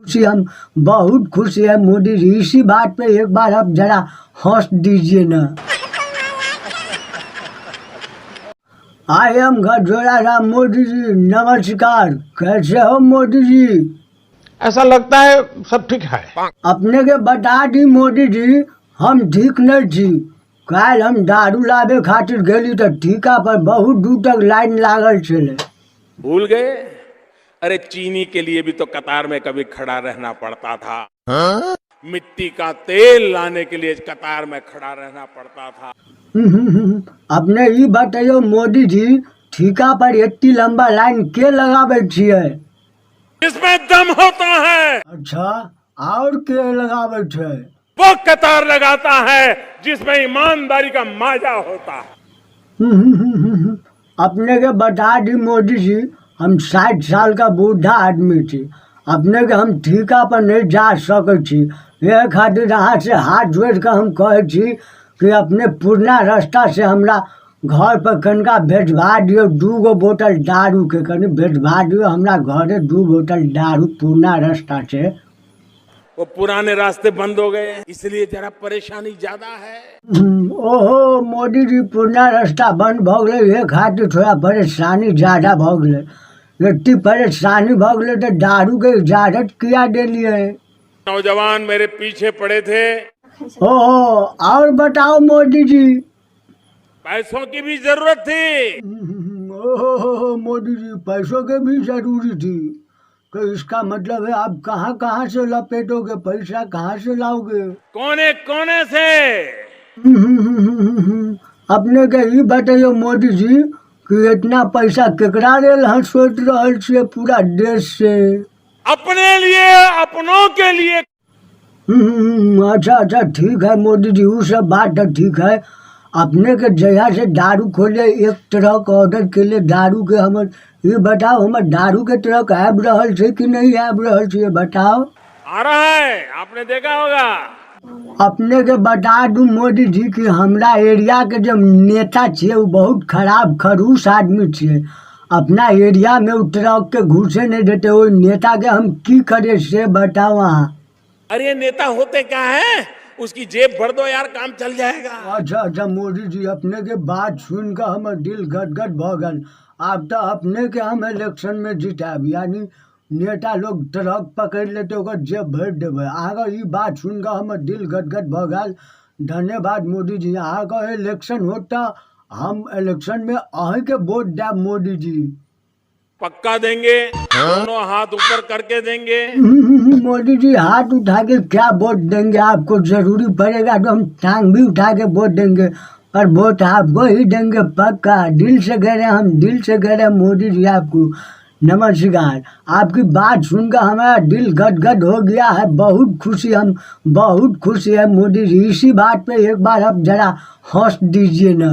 खुशी हम बहुत खुशी है मोदी जी। इसी बात पे एक बार आप जरा हंस दीजिए ना। आई एम गजोरा राम मोदी जी, नमस्कार। कैसे हो मोदी जी? ऐसा लगता है सब ठीक है। अपने के बता दी मोदी जी, हम ठीक नहीं थी। कल हम दारू लाबे खातिर गेली तो ठीका पर बहुत दूर तक लाइन लागल छे। भूल गए? अरे चीनी के लिए भी तो कतार में कभी खड़ा रहना पड़ता था। मिट्टी का तेल लाने के लिए कतार में खड़ा रहना पड़ता था। अपने ये बताइयो मोदी जी, ठीका पर इतनी लंबा लाइन के लगावे छिए? इसमें दम होता है। अच्छा, और के लगावे छे? वो कतार लगाता है जिसमें ईमानदारी का माजा होता है। अपने के बता दी मोदी जी, हम 60 साल का बूढ़ा आदमी थी। अपने के हम ठीका पर नहीं जा सके छी। ये खातिर अहाँ से हाथ जोड़ के हम कहे छी कि अपने पुरना रास्ता से हमरा घर पर कनका भेजवा दियो। 2 बोतल दारू के कनी भेजवा दियो हमरा घरे। 2 बोतल दारू पुरना रास्ता से। वो पुराने रास्ते बंद हो गए इसलिए जरा परेशानी ज्यादा है। ओहो मोदी जी, पुरना रास्ता बंद भ गए, ये खातिर थोड़ा परेशानी ज्यादा भ गए। इतनी परेशानी भ गए तो दारू के इजाजत किया दिलिए? नौजवान मेरे पीछे पड़े थे। ओहो, और बताओ मोदी जी। पैसों की भी जरूरत थी। ओहो मोदी जी, पैसों के भी जरूरी थी। तो इसका मतलब है आप कहाँ कहाँ से लपेटोगे पैसा, कहाँ से लाओगे? कोने कोने से। अपने के ही बताइए मोदी जी कि इतना पैसा केकरा लेल हम सोच रहल छिए पूरा देश से? अपने लिए, अपनों के लिए। अच्छा अच्छा, ठीक है मोदी जी, वो सब बात तो ठीक है। अपने के जया से दारू खोले एक ट्रक ऑर्डर के लिए दारू के, हमर ये बताओ हमर दारू के ट्रक आब रहल छे कि नहीं आब रहल छे, बताओ। आ रहा है, आपने देखा होगा। अपने के बता दूं मोदी जी कि हमरा एरिया के जो नेता छे वो बहुत खराब खरूस आदमी छे। अपना एरिया में वो ट्रक के घुसे नहीं देते। वो नेता के हम की करे से बताओ अहाँ। अरे नेता होते क्या है, उसकी जेब भर दो यार, काम चल जाएगा। अच्छा अच्छा मोदी जी, अपने के बात सुन कर हमर दिल गदगद भ गल। अब तो अपने के हम इलेक्शन में जिताब, यानी नेता लोग ट्रक पकड़ लेते ओकर जेब भर देवे। आगे ये बात सुन कर हमर दिल गदगद भ गल। धन्यवाद मोदी जी। आगे इलेक्शन होता हम इलेक्शन में अहीं के वोट देब मोदी जी। पक्का देंगे, दोनों हाथ ऊपर करके देंगे। मोदी जी, हाथ उठा के क्या वोट देंगे? आपको जरूरी पड़ेगा तो हम टांग भी उठा के वोट देंगे, पर वोट आपको ही देंगे पक्का। दिल से कह रहे हैं, हम दिल से कह रहे हैं मोदी जी आपको नमस्कार। आपकी बात सुनकर हमारा दिल गदगद हो गया है। बहुत खुशी, हम बहुत खुशी है मोदी जी। इसी बात पे एक बार आप जरा हंस दीजिए ना।